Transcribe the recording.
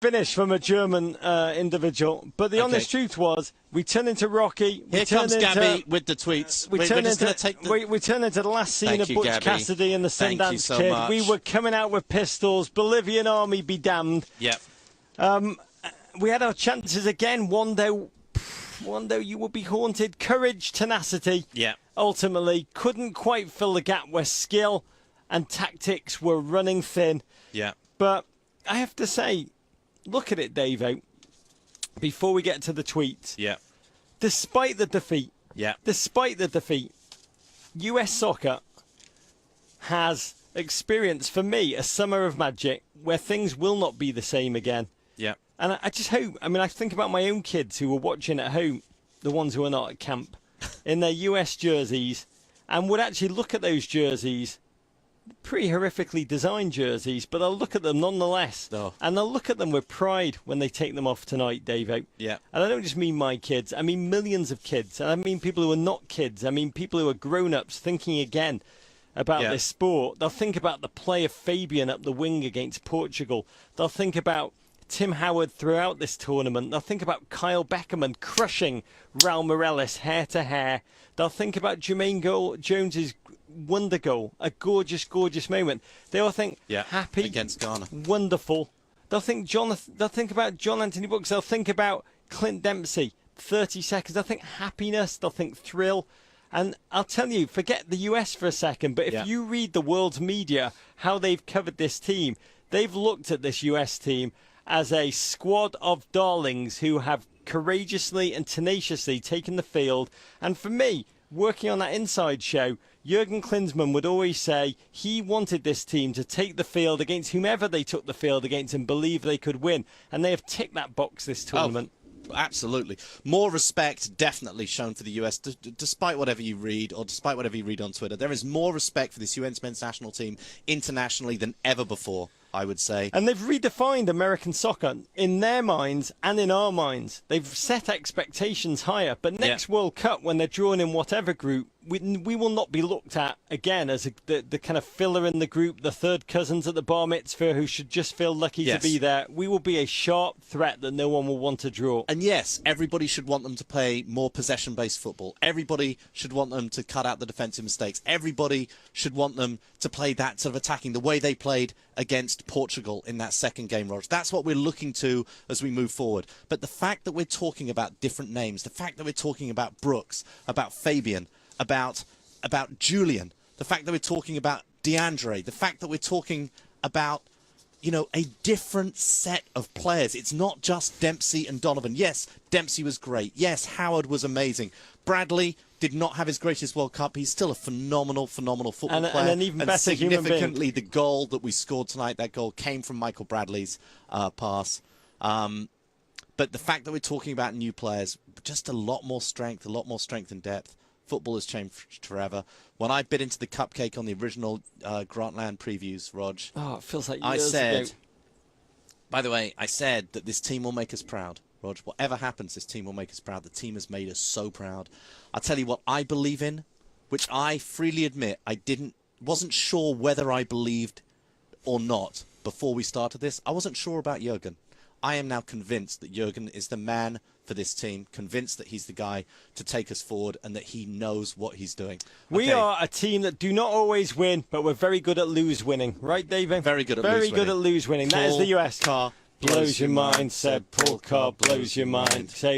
finish from a German individual, but the honest truth was we turned into Rocky. Here comes Gabby with the tweets. We turn into the last scene of Butch Gabby. Cassidy and the Sundance Kid. Much. We were coming out with pistols. Bolivian army be damned. Yep. We had our chances again. Wando, you will be haunted. Courage, tenacity. Yeah. Ultimately, couldn't quite fill the gap where skill and tactics were running thin. Yeah. But I have to say, look at it, Davo. Before we get to the tweets. Yeah. Despite the defeat. Yeah. Despite the defeat, US soccer has experienced, for me, a summer of magic where things will not be the same again. Yeah. And I just hope, I think about my own kids who were watching at home, the ones who are not at camp, in their US jerseys, and would actually look at those jerseys, pretty horrifically designed jerseys, but they'll look at them nonetheless. Oh. And they'll look at them with pride when they take them off tonight, Davo. Yeah. And I don't just mean my kids, I mean millions of kids. And I mean people who are not kids. I mean people who are grown-ups thinking again about this sport. They'll think about the play of Fabian up the wing against Portugal. They'll think about Tim Howard throughout this tournament. They'll think about Kyle Beckerman crushing Raul Morales hair to hair. They'll think about Jermaine Jones's wonder goal, a gorgeous, gorgeous moment. They all think happy against Ghana, wonderful. They'll think They'll think about John Anthony Brooks. They'll think about Clint Dempsey, 30 seconds. They'll think happiness. They'll think thrill. And I'll tell you, forget the US for a second, but if you read the world's media, how they've covered this team, they've looked at this US team as a squad of darlings who have courageously and tenaciously taken the field. And for me, working on that inside show, Jurgen Klinsmann would always say he wanted this team to take the field against whomever they took the field against and believe they could win. And they have ticked that box this tournament. Oh, absolutely. More respect definitely shown for the US, despite whatever you read or despite whatever you read on Twitter. There is more respect for this US men's national team internationally than ever before, I would say. And they've redefined American soccer in their minds and in our minds. They've set expectations higher. But next World Cup, when they're drawn in whatever group, we will not be looked at again as the kind of filler in the group, the third cousins at the bar mitzvah who should just feel lucky to be there. We will be a sharp threat that no one will want to draw. And yes, everybody should want them to play more possession-based football. Everybody should want them to cut out the defensive mistakes. Everybody should want them to play that sort of attacking, the way they played against Portugal in that second game, Rog. That's what we're looking to as we move forward. But the fact that we're talking about different names, the fact that we're talking about Brooks, about Fabian, about Julian, the fact that we're talking about DeAndre, the fact that we're talking about, you know, a different set of players. It's not just Dempsey and Donovan. Yes, Dempsey was great. Yes, Howard was amazing. Bradley did not have his greatest World Cup. He's still a phenomenal football player. And an even better human being. Significantly, the goal that we scored tonight, that goal came from Michael Bradley's pass. But the fact that we're talking about new players, just a lot more strength and depth. Football has changed forever. When I bit into the cupcake on the original Grantland previews, Rog, it feels like years ago. By the way, I said that this team will make us proud. Rog, whatever happens, this team will make us proud. The team has made us so proud. I'll tell you what I believe in, which I freely admit wasn't sure whether I believed or not before we started this. I wasn't sure about Jurgen. I am now convinced that Jurgen is the man for this team, convinced that he's the guy to take us forward and that he knows what he's doing. We are a team that do not always win, but we're very good at lose-winning. Right, David? Very good at lose-winning. That is the US. Car blows your mind, said Paul Carr, blows your mind. Say